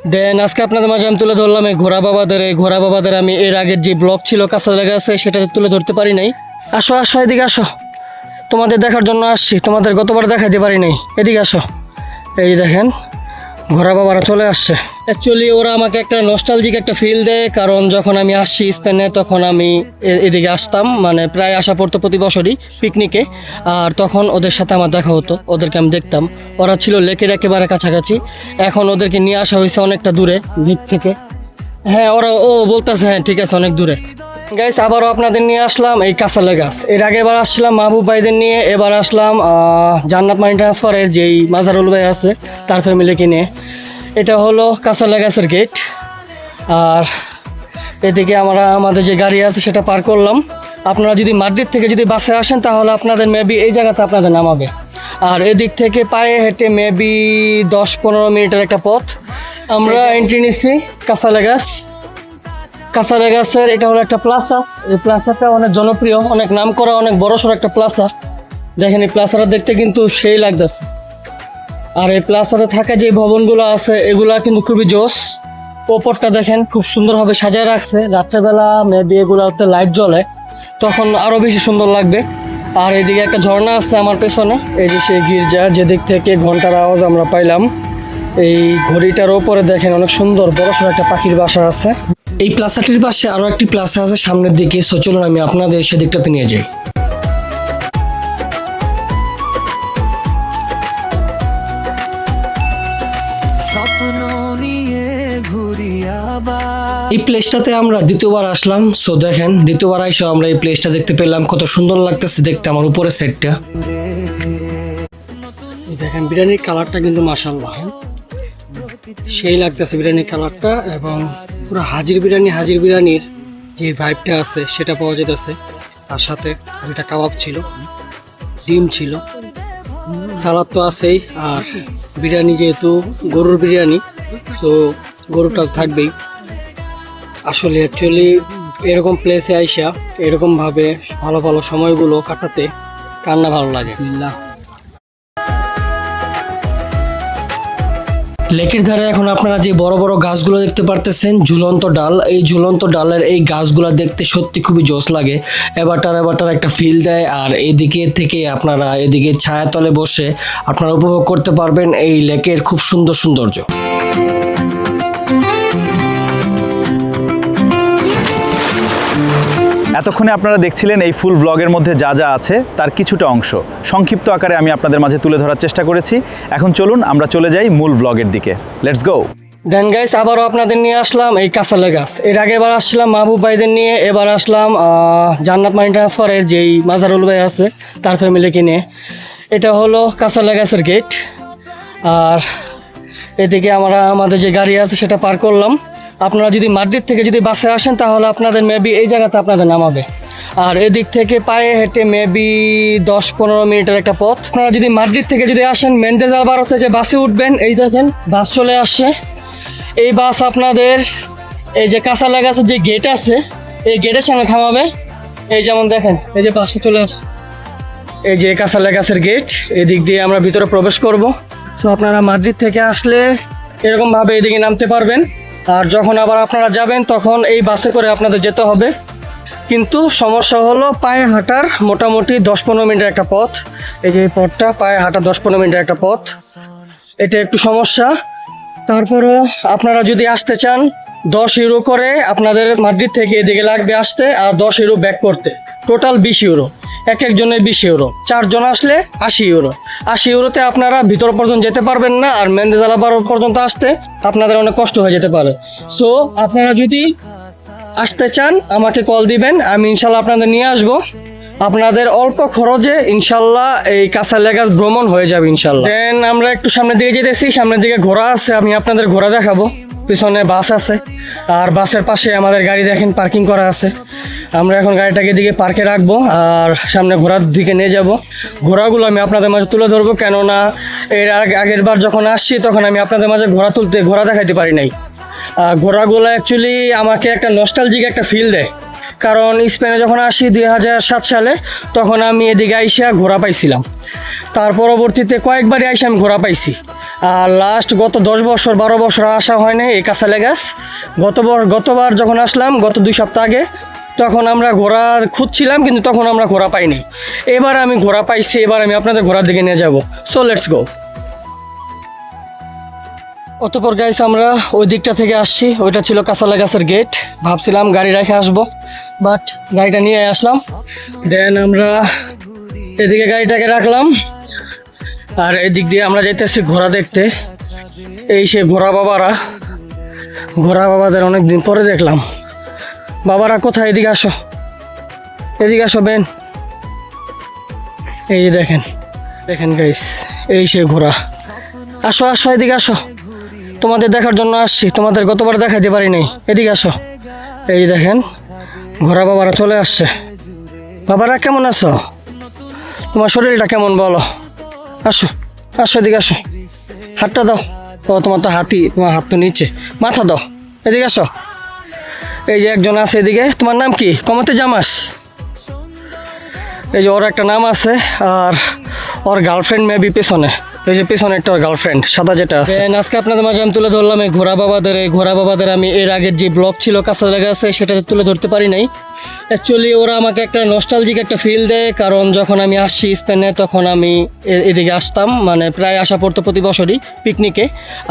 দেন আজকে আপনাদের মাঝে আমি তুলে ধরলাম এই ঘোড়া বাবাদের আমি এর আগের যে ব্লগ ছিল কাঁচা লেগে আছে সেটা তুলে ধরতে পারি নাই। আসো আসো এদিকে আসো, তোমাদের দেখার জন্য আসছি, তোমাদের গতবার দেখাইতে পারি নাই, এদিকে আসো। এই যে দেখেন ঘোড়া বাবারা চলে আসছে। অ্যাকচুয়ালি ওরা আমাকে একটা নস্টালজিক একটা ফিল দেয়, কারণ যখন আমি আসছি স্পেনে তখন আমি এদিকে আসতাম, মানে প্রায় আসা পড়তো প্রতি বছরই পিকনিকে। আর তখন ওদের সাথে আমার দেখা হতো, ওদেরকে আমি দেখতাম। ওরা ছিল লেকের একেবারে কাছাকাছি, এখন ওদেরকে নিয়ে আসা হয়েছে অনেকটা দূরে দ্বীপ থেকে। হ্যাঁ ওরা বলতেছে হ্যাঁ ঠিক আছে অনেক দূরে। গাইস আবারও আপনাদের নিয়ে আসলাম এই কাঁচালে গাছ। এর আগের বার আসছিলাম মাহবুব ভাইদের নিয়ে, এবার আসলাম জান্নাত মানি ট্রান্সফারের যেই মাজারুল ভাই আছে তার ফ্যামিলিকে নিয়ে। এটা হলো কাঁচালে গাছের গেট, আর এদিকে আমরা আমাদের যে গাড়ি আছে সেটা পার করলাম। আপনারা যদি মাদ্রিদ থেকে যদি বাসে আসেন তাহলে আপনাদের মেবি এই জায়গাতে আপনাদের নামাবে, আর এদিক থেকে পায়ে হেঁটে মেবি 10-15 মিনিটের একটা পথ। আমরা এন্ট্রি নিচ্ছি কাঁচালে গাছের। এটা হলো একটা প্লাজা। এই প্লাজাটা অনেক জনপ্রিয়, অনেক নাম করা, অনেক বড়সড় একটা প্লাজা। দেখেন এই প্লাজাটা দেখতে কিন্তু সেই লাগতেছে। আর এই প্লাজাতে থাকা যে ভবনগুলো আছে এগুলা কিন্তু খুবই জোস। ওপরটা দেখেন খুব সুন্দরভাবে সাজায় রাখছে, রাত্রেবেলা মেবি এগুলোতে লাইট জ্বলে তখন আরও বেশি সুন্দর লাগবে। আর এদিকে একটা ঝর্ণা আছে আমার পেছনে, এই যে সেই গির্জা যেদিক থেকে ঘন্টার আওয়াজ আমরা পাইলাম। এই ঘড়িটার ওপরে দেখেন অনেক সুন্দর বড়সড় একটা পাখির বাসা আছে। এই প্লাজাটির পাশে আরো একটি প্লাজা আছে সামনের দিকে, সো চলুন আমি আপনাদের সেদিকটাতে নিয়ে যাই। এই প্লেসটাতে আমরা দ্বিতীয়বার আসলাম, সো দেখেন দ্বিতীয়বার আইসা আমরা এই প্লেসটা দেখতে পেলাম, কত সুন্দর লাগতেছে দেখতে আমার উপরের সাইডটা। দেখেন বিরিয়ানির কালারটা কিন্তু মাশাআল্লাহ সেই লাগতেছে বিরিয়ানির কালারটা, এবং পুরো হাজির বিরিয়ানির যে ভাইবটা আছে সেটা পাওয়া যেতেছে। তার সাথে দুইটা কাবাব ছিল, ডিম ছিল, সালাদ তো আছেই, আর বিরিয়ানি যেহেতু গরুর বিরিয়ানি তো গরুটা থাকবেই। আসলে অ্যাকচুয়ালি এরকম প্লেসে আইসা এরকমভাবে ভালো ভালো সময়গুলো কাটাতে কার না ভালো লাগে। লেকের ধারে এখন আপনারা যে বড় বড় গাছগুলো দেখতে পারতেছেন, ঝুলন্ত ডাল, এই ঝুলন্ত ডালের এই গাছগুলো দেখতে সত্যি খুবই জোস লাগে, এবারটার একটা ফিল দেয়। আর এদিকে থেকে আপনারা এদিকে ছায়াতলে বসে আপনারা উপভোগ করতে পারবেন এই লেকের খুব সুন্দর সৌন্দর্য। এতক্ষণে আপনারা দেখছিলেন এই ফুল ব্লগের মধ্যে যা যা আছে তার কিছুটা অংশ সংক্ষিপ্ত আকারে আমি আপনাদের মাঝে তুলে ধরার চেষ্টা করেছি। এখন চলুন আমরা চলে যাই মূল ব্লগের দিকে। Let's go. দেন গাইস আবারও আপনাদের নিয়ে আসলাম এই কাঁচালে গাছ। এর আগের বার আসছিলাম মাহবুব ভাইদের নিয়ে, এবার আসলাম জান্নাত মানি ট্রান্সফারের যেই মাজারুল ভাই আছে তার ফ্যামিলিকে নিয়ে। এটা হলো কাঁচালে গাছের গেট, আর এদিকে আমরা আমাদের যে গাড়ি আছে সেটা পার করলাম। আপনারা যদি মাদ্রিদ থেকে যদি বাসে আসেন তাহলে আপনাদের মেবি এই জায়গাতে আপনাদের নামাবে, আর এদিক থেকে পায়ে হেঁটে মেবি 10-15 মিনিটের একটা পথ। আপনারা যদি মাদ্রিদ থেকে যদি আসেন মেন্ডেজ আলভারো থেকে বাসে উঠবেন, এই দেখেন বাস চলে আসছে। এই বাস আপনাদের এই যে কাঁচালে গাছের যে গেট আছে এই গেটের সামনে থামাবে। এই যেমন দেখেন এই যে বাসটা চলে আসছে, এই যে কাঁচালে গাছের গেট, এদিক দিয়ে আমরা ভিতরে প্রবেশ করব। তো আপনারা মাদ্রিদ থেকে আসলে এরকমভাবে এদিকে নামতে পারবেন, আর যখন আবার আপনারা যাবেন তখন এই বাসে করে আপনাদের যেতে হবে। কিন্তু সমস্যা হলো পায়ে হাঁটার মোটামুটি 10-15 মিনিটের একটা পথ। এই যে পথটা পায়ে হাঁটা 10-15 মিনিটের একটা পথ, এটা একটু সমস্যা। তারপরও আপনারা যদি আসতে চান 10 ইউরো করে আপনাদের মাদ্রিদ থেকে এদিকে লাগবে আসতে, আর 10 ইউরো ব্যাক করতে, টোটাল 20 ইউরো। একজনের 20 ইউরো, 4 জন আসলে 80 ইউরো। 80 ইউরোতে আপনারা ভিতর পর্যন্ত যেতে পারবেন না, আর মেন্ডেজ আলভারো পর্যন্ত আসতে আপনাদের অনেক কষ্ট হয়ে যেতে পারে। সো আপনারা যদি আসতে চান আমাকে কল দিবেন, আমি ইনশাল্লাহ আপনাদের নিয়ে আসবো। আপনাদের অল্প খরচে ইনশাল্লাহ এই কাঁচালে গাছ ভ্রমণ হয়ে যাবে ইনশাল্লাহ। দেন আমরা একটু সামনের দিকে যেতেছি, সামনের দিকে ঘোড়া আছে, আমি আপনাদের ঘোড়া দেখাবো। পিছনে বাস আছে, আর বাসের পাশে আমাদের গাড়ি দেখেন পার্কিং করা আছে। আমরা এখন গাড়িটাকে দিকে পার্কে রাখবো, আর সামনে ঘোড়ার দিকে নিয়ে যাব। ঘোড়াগুলো আমি আপনাদের মাঝে তুলে ধরবো, কেননা এর আগের বার যখন আসছি তখন আমি আপনাদের মাঝে ঘোড়া দেখাইতে পারি নাই। ঘোড়াগুলো অ্যাকচুয়ালি আমাকে একটা নস্টালজিক একটা ফিল দেয়, কারণ স্পেনে যখন আসি 2007 সালে তখন আমি এদিকে আইসা ঘোড়া পাইছিলাম। তার পরবর্তীতে কয়েকবারই আইসা আমি ঘোড়া পাইছি, আর লাস্ট গত 10 বছর 12 বছর আসা হয় না এই কাঁচালে গাছ। গতবার যখন আসলাম গত 2 সপ্তাহ আগে, তখন আমরা ঘোড়া খুঁজছিলাম কিন্তু তখন আমরা ঘোড়া পাইনি। এবার আমি ঘোড়া পাইছি, এবার আমি আপনাদের ঘোড়ার দিকে নিয়ে যাব। So let's go. অতঃপর গাইস আমরা ওই দিকটা থেকে আসছি, ওইটা ছিল কাঁচালে গাছের গেট। ভাবছিলাম গাড়ি রেখে আসবো, বাট গাড়িটা নিয়ে আসলাম। দেন আমরা এদিকে গাড়িটাকে রাখলাম, আর এদিক দিয়ে আমরা যাইতেছি ঘোড়া দেখতে। এই সে ঘোড়া বাবাদের অনেক দিন পরে দেখলাম। বাবারা কোথায়? এদিকে আসো, এদিকে আসো বেন। এই যে দেখেন গাইস, এই সে ঘোড়া। আসো আসো, এদিকে আসো, তোমাদের দেখার জন্য আসছি, তোমাদের গতবার দেখাইতে পারি নাই। এদিকে আসো। এই যে দেখেন ঘোড়া বাবারা চলে আসছে। বাবারা কেমন আছো? তোমার শরীরটা কেমন বলো? আসো আসো, এদিকে আসো, হাতটা দাও। ও তোমার তো তোমার হাত তো নিচে, মাথা দাও। এদিকে আসো। এই যে একজন আছে এদিকে, তোমার নাম কি? কমাতে জামাস। এই যে ওর একটা নাম আছে, আর ওর গার্লফ্রেন্ড মেবি পেছনে। এই যে পেছনে একটা ওর গার্লফ্রেন্ড সাদা যেটা আছে। আজকে আপনাদের মাঝে আমি তুলে ধরলাম এই ঘোড়া বাবাদের। আমি এর আগের যে ব্লগ ছিল কাঁচালে গাছে, সেটাতে তুলে ধরতে পারি নাই। অ্যাকচুয়ালি ওরা আমাকে একটা নস্টালজিক একটা ফিল দেয়, কারণ যখন আমি আসছি স্পেনে তখন আমি এদিকে আসতাম, মানে প্রায় আসা পড়তো প্রতি বছরই পিকনিকে।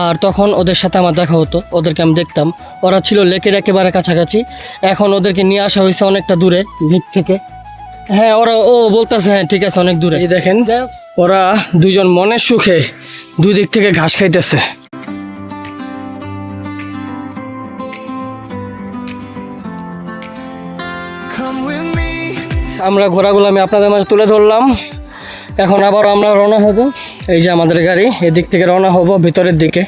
আর তখন ওদের সাথে আমার দেখা হতো, ওদেরকে আমি দেখতাম। ওরা ছিল লেকের একেবারে কাছাকাছি। এখন ওদেরকে নিয়ে আসা হয়েছে অনেকটা দূরে ভিত থেকে। হ্যাঁ ও বলতেছে হ্যাঁ ঠিক আছে, অনেক দূরে। এই দেখেন ওরা দুজন মনের সুখে দুই দিক থেকে ঘাস খাইতেছে। আমরা ঘোড়াগুলো আমি আপনাদের মাঝে তুলে ধরলাম। এখন আবার আমরা রওনা হব। এই যে আমাদের গাড়ি, এদিক থেকে রওনা হব ভিতরের দিকে।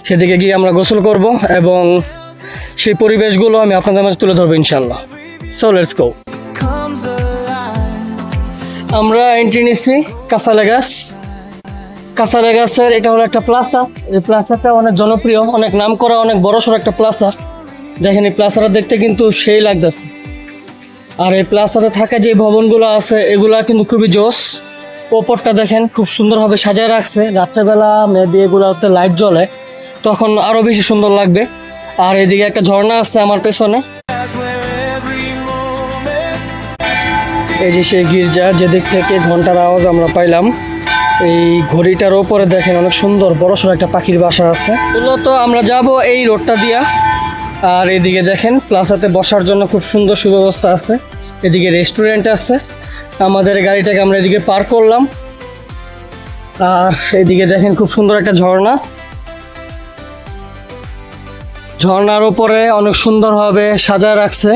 সেদিকে গিয়ে আমরা গোসল করব এবং সেই পরিবেশগুলো আমি আপনাদের মাঝে তুলে ধরবো ইনশাল্লাহ। So let's go. আমরা এন্ট্রি নিচ্ছি কাঁচালে গাছের। এটা হলো একটা প্লাজা। এই প্লাজাটা অনেক জনপ্রিয়, অনেক নাম করা, অনেক বড়সড় একটা প্লাজা। দেখেন এই প্লাজাটা দেখতে কিন্তু সেই লাগতেছে। আর এই প্লাজাতে থাকা যে ভবনগুলো আছে এগুলা কিন্তু খুবই জোস। ওপরটা দেখেন খুব সুন্দরভাবে সাজায় রাখছে। রাত্রেবেলা মেবি এগুলোতে লাইট জ্বলে, তখন আরও বেশি সুন্দর লাগবে। আর এদিকে একটা ঝর্ণা আছে আমার পেছনে। এই যে সেই গির্জা, যেদিক থেকে ঘন্টার আওয়াজ আমরা পাইলাম। এই ঘড়িটার ওপরে দেখেন অনেক সুন্দর বড়সড় একটা পাখির বাসা আছে। মূলত আমরা যাব এই রোডটা দিয়া। আর এদিকে দেখেন প্লাজাতে বসার জন্য খুব সুন্দর সুব্যবস্থা আছে। এদিকে রেস্টুরেন্ট আছে। আমাদের গাড়িটাকে আমরা এদিকে পার্ক করলাম। আর এদিকে দেখেন খুব সুন্দর একটা ঝর্ণার উপরে অনেক সুন্দরভাবে সাজায় রাখছে।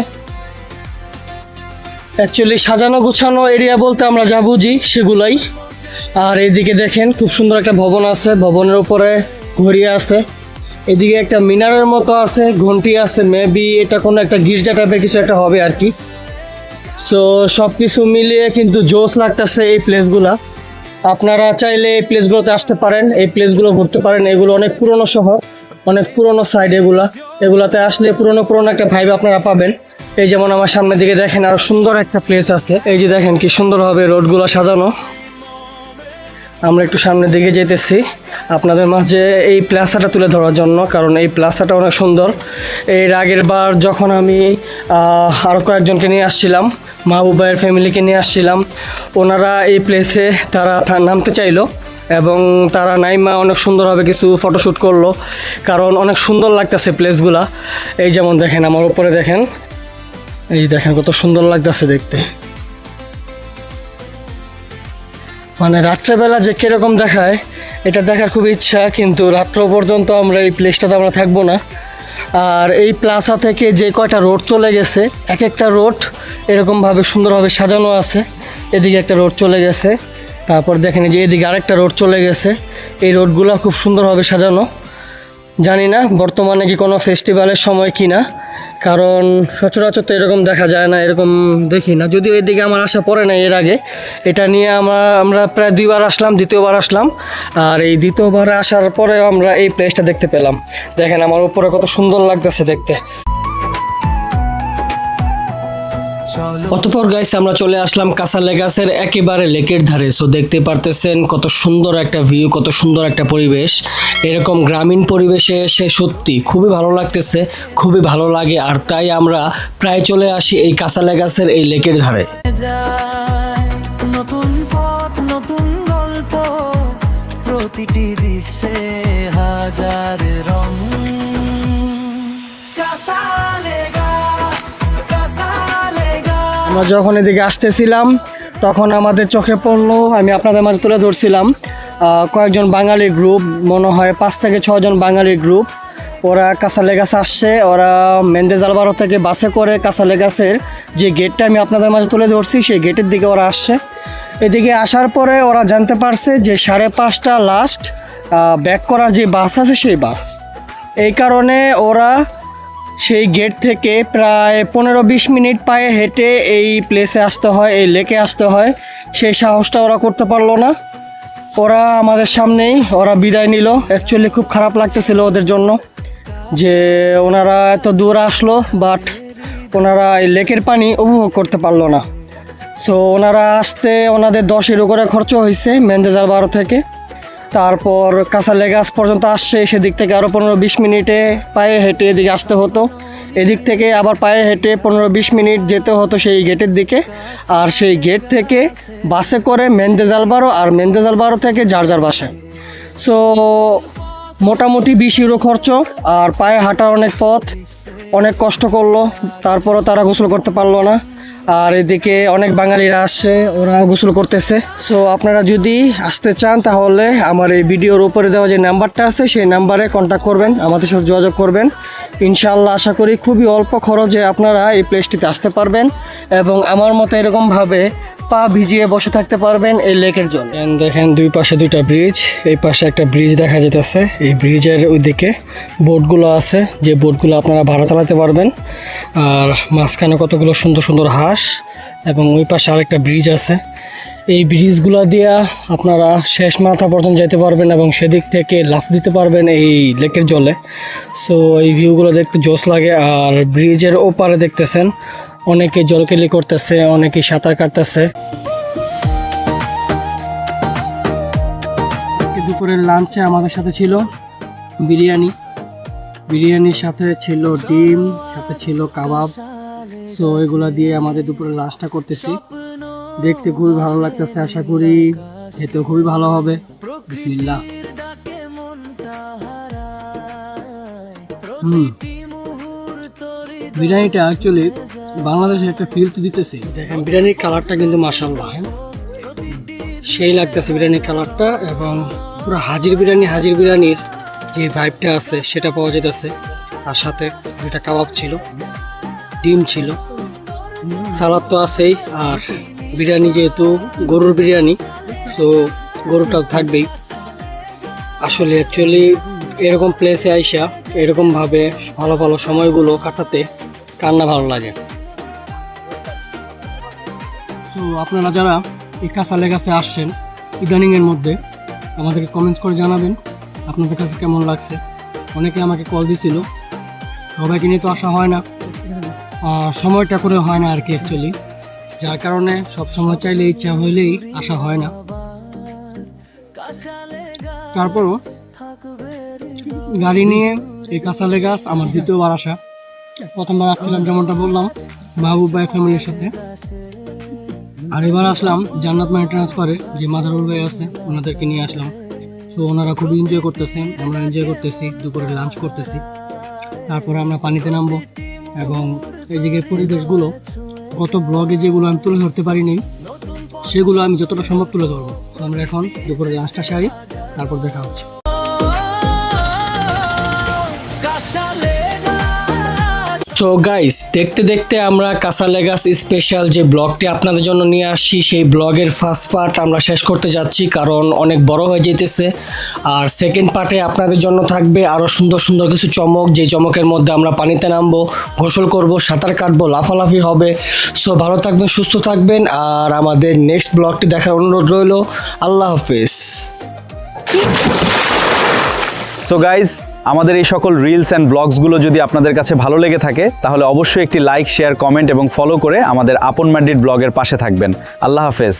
অ্যাকচুয়ালি সাজানো গুছানো এরিয়া বলতে আমরা যা বুঝি সেগুলাই। আর এদিকে দেখেন খুব সুন্দর একটা ভবন আছে, ভবনের উপরে ঘড়ি আছে। এদিকে একটা মিনারের মতো আছে, ঘন্টি আছে, মেবি এটা কোনো একটা গির্জা টাইপের কিছু একটা হবে আর কি। সো সব কিছু মিলিয়ে কিন্তু জোস লাগতেছে এই প্লেসগুলা। আপনারা চাইলে এই প্লেসগুলোতে আসতে পারেন, এই প্লেসগুলো ঘুরতে পারেন। এগুলো অনেক পুরনো শহর, অনেক পুরনো সাইড। এগুলাতে আসলে পুরনো একটা ভাইব আপনারা পাবেন। এই যেমন আমার সামনের দিকে দেখেন আরো সুন্দর একটা প্লেস আছে। এই যে দেখেন কি সুন্দরভাবে রোডগুলো সাজানো। আমরা একটু সামনের দিকে যেতেছি আপনাদের মাঝে এই প্লাজাটা তুলে ধরার জন্য, কারণ এই প্লাজাটা অনেক সুন্দর। এর আগের বার যখন আমি আরও কয়েকজনকে নিয়ে আসছিলাম, মাহবুব ভাইয়ের ফ্যামিলিকে নিয়ে আসছিলাম, ওনারা এই প্লেসে তারা নামতে চাইলো এবং তারা নাইমা অনেক সুন্দরভাবে কিছু ফটোশ্যুট করলো, কারণ অনেক সুন্দর লাগতেছে প্লেসগুলা। এই যেমন দেখেন আমার উপরে দেখেন, এই দেখেন কত সুন্দর লাগতেছে দেখতে। মানে রাত্রেবেলা যে কীরকম দেখায় এটা দেখার খুব ইচ্ছা, কিন্তু রাত্র পর্যন্ত আমরা এই প্লেসটাতে আমরা থাকবো না। আর এই প্লাজা থেকে যে কয়টা রোড চলে গেছে, এক একটা রোড এরকমভাবে সুন্দরভাবে সাজানো আছে। এদিকে একটা রোড চলে গেছে, তারপর দেখেন যে এদিকে আরেকটা রোড চলে গেছে। এই রোডগুলো খুব সুন্দরভাবে সাজানো। জানি না বর্তমানে কি কোনো ফেস্টিভ্যালের সময় কি না, কারণ সচরাচর তো এরকম দেখা যায় না, এরকম দেখি না। যদিও এদিকে আমার আসা পড়ে না এর আগে। এটা নিয়ে আমরা প্রায় 2 বার আসলাম, দ্বিতীয়বার আসলাম। আর এই দ্বিতীয়বার আসার পরেও আমরা এই প্লেসটা দেখতে পেলাম। দেখেন আমার উপরে কত সুন্দর লাগতেছে দেখতে। অতঃপর গাইস আমরা চলে আসলাম কাসালেগাসের একেবারে লেকের ধারে। সো দেখতে পারতেছেন কত সুন্দর একটা ভিউ, কত সুন্দর একটা পরিবেশ। এরকম গ্রামীণ পরিবেশে এসে সত্যি খুবই ভালো লাগতেছে, খুবই ভালো লাগে। আর তাই আমরা প্রায় চলে আসি এই কাসালেগাসের এই লেকের ধারে। নতুন পথ, নতুন গল্প, প্রতিটি দৃশ্যে হাজার রং। আমরা যখন এদিকে আসতেছিলাম তখন আমাদের চোখে পড়লো, আমি আপনাদের মাঝে তুলে ধরছিলাম, কয়েকজন বাঙালি গ্রুপ, মনে হয় 5 থেকে 6 জন বাঙালি গ্রুপ। ওরা কাসালেগাস আসছে। ওরা মেন্দেজ আলভারো থেকে বাসে করে কাসালেগাসের যে গেটটা আমি আপনাদের মাঝে তুলে ধরছি সেই গেটের দিকে ওরা আসছে। এদিকে আসার পরে ওরা জানতে পারছে যে 5:30 লাস্ট ব্যাক করার যে বাস আছে সেই বাস। এই কারণে ওরা সেই গেট থেকে প্রায় 15-20 মিনিট পায়ে হেঁটে এই প্লেসে আসতে হয়, এই লেকে আসতে হয়। সেই সাহসটা ওরা করতে পারলো না। ওরা আমাদের সামনেই ওরা বিদায় নিল। অ্যাকচুয়ালি খুব খারাপ লাগতেছিল ওদের জন্য যে ওনারা এত দূর আসলো, বাট ওনারা এই লেকের পানি উপভোগ করতে পারলো না। সো ওনারা আসতে ওনাদের 10-এর উপরে খরচ হয়েছে মেন্দেজ আলভারো থেকে। তারপর কাসালেগাস পর্যন্ত আসছে, সেদিক থেকে আরও 15-20 মিনিটে পায়ে হেঁটে এদিকে আসতে হতো। এদিক থেকে আবার পায়ে হেঁটে 15-20 মিনিট যেতে হতো সেই গেটের দিকে। আর সেই গেট থেকে বাসে করে মেন্দেজ আলভারো, আর মেন্দেজ আলভারো থেকে যার যার বাসে। সো মোটামুটি 20 ইউরো খরচ। আর পায়ে হাঁটার অনেক পথ, অনেক কষ্ট করলো, তারপরও তারা গোসল করতে পারলো না। আর এদিকে অনেক বাঙালিরা আসছে, ওরা গোসল করতেছে। সো আপনারা যদি আসতে চান তাহলে আমার এই ভিডিওর উপরে দেওয়া যে নাম্বারটা আছে সেই নাম্বারে কন্ট্যাক্ট করবেন, আমাদের সাথে যোগাযোগ করবেন। ইনশাআল্লাহ আশা করি খুবই অল্প খরচে আপনারা এই প্লেসটিতে আসতে পারবেন এবং আমার মতো এরকমভাবে পা ভিজিয়ে বসে থাকতে পারবেন এই লেকের জন্য। দেখেন দুই পাশে দুইটা ব্রিজ, এই পাশে একটা ব্রিজ দেখা যেতেছে। এই ব্রিজের ওইদিকে বোটগুলো আছে, যে বোটগুলো আপনারা ভাড়া চালাতে পারবেন। আর মাঝখানে কতগুলো সুন্দর সুন্দর হাঁস, এবং ওই পাশে আরেকটা ব্রিজ আছে। এই ব্রিজগুলো দিয়ে আপনারা শেষ মাথা পর্যন্ত যেতে পারবেন এবং সেদিক থেকে লাফ দিতে পারবেন এই লেকের জলে। সো এই ভিউগুলো দেখতে জোশ লাগে। আর ব্রিজের ওপারে দেখতেছেন অনেকে জলকেলি করতেছে, অনেকে সাঁতার কাটতেছে। দুপুরের লাঞ্চে আমাদের সাথে ছিল বিরিয়ানির সাথে ছিল ডিম, সাথে ছিল কাবাব। সো এগুলা দিয়ে আমাদের দুপুরের লাঞ্চটা করতেছি। দেখতে খুবই ভালো লাগতেছে, আশা করি খেতেও খুবই ভালো হবে। বিসমিল্লাহ। বিরিয়ানিটা অ্যাকচুয়ালি বাংলাদেশের একটা ফিল তো দিতেছে। দেখেন বিরিয়ানির কালারটা কিন্তু মাশাআল্লাহ সেই লাগতেছে বিরিয়ানির কালারটা, এবং পুরো হাজির বিরিয়ানির যে ভাইবটা আছে সেটা পাওয়া যেতেছে। তার সাথে দুটা কাবাব ছিল, ডিম ছিল, সালাদ তো আছেই। আর বিরিয়ানি যেহেতু গরুর বিরিয়ানি, তো গরুটা থাকবেই। আসলে অ্যাকচুয়ালি এরকম প্লেসে আইসা এরকমভাবে ভালো ভালো সময়গুলো কাটাতে কার না ভালো লাগে। তো আপনারা যারা এই কাসালেগাসে আসছেন ইদানিংয়ের মধ্যে আমাদেরকে কমেন্টস করে জানাবেন আপনাদের কাছে কেমন লাগছে। অনেকে আমাকে কল দিছিল, সবাইকে নিয়ে তো আসা হয় না, সময়টা করে হয় না আর কি অ্যাকচুয়ালি, যার কারণে সব সময় চাইলে ইচ্ছা হইলেই আসা হয় না। তারপরও গাড়ি নিয়ে এই কাসালেগাস আমার দ্বিতীয়বার আসা। প্রথমবার আসছিলাম যেমনটা বললাম মাহবুব ভাই ফ্যামিলির সাথে, আর এবার আসলাম জান্নাত মানি ট্রান্সফারের যে মাজারুল ভাই আছে ওনাদেরকে নিয়ে আসলাম। তো ওনারা খুবই এনজয় করতেছেন, আমরা এনজয় করতেছি, দুপুরে লাঞ্চ করতেছি। তারপরে আমরা পানিতে নামবো এবং এই জায়গার পরিবেশগুলো গত ব্লগে যেগুলো আমি তুলে ধরতে পারিনি সেগুলো আমি যতটা সম্ভব তুলে ধরবো। তো আমরা এখন দুপুরে লাঞ্চটা সারি, তারপর দেখা হচ্ছে। সো গাইস, দেখতে দেখতে আমরা কাসালেগাস স্পেশাল যে ব্লগটি আপনাদের জন্য নিয়ে আসছি সেই ব্লগের ফার্স্ট পার্ট আমরা শেষ করতে যাচ্ছি, কারণ অনেক বড় হয়ে যেতেছে। আর সেকেন্ড পার্টে আপনাদের জন্য থাকবে আরও সুন্দর সুন্দর কিছু চমক, যে চমকের মধ্যে আমরা পানিতে নামবো, গোসল করব, সাঁতার কাটবো, লাফালাফি হবে। সো ভালো থাকবেন, সুস্থ থাকবেন, আর আমাদের নেক্সট ব্লগটি দেখার অনুরোধ রইল। আল্লাহ হাফেজ। সো গাইজ, আমাদের এই সকল রিলস অ্যান্ড ব্লগসগুলো যদি আপনাদের কাছে ভালো লেগে থাকে তাহলে অবশ্যই একটি লাইক, শেয়ার, কমেন্ট এবং ফলো করে আমাদের আপন মাড্রিড ব্লগের পাশে থাকবেন। আল্লাহ হাফেজ।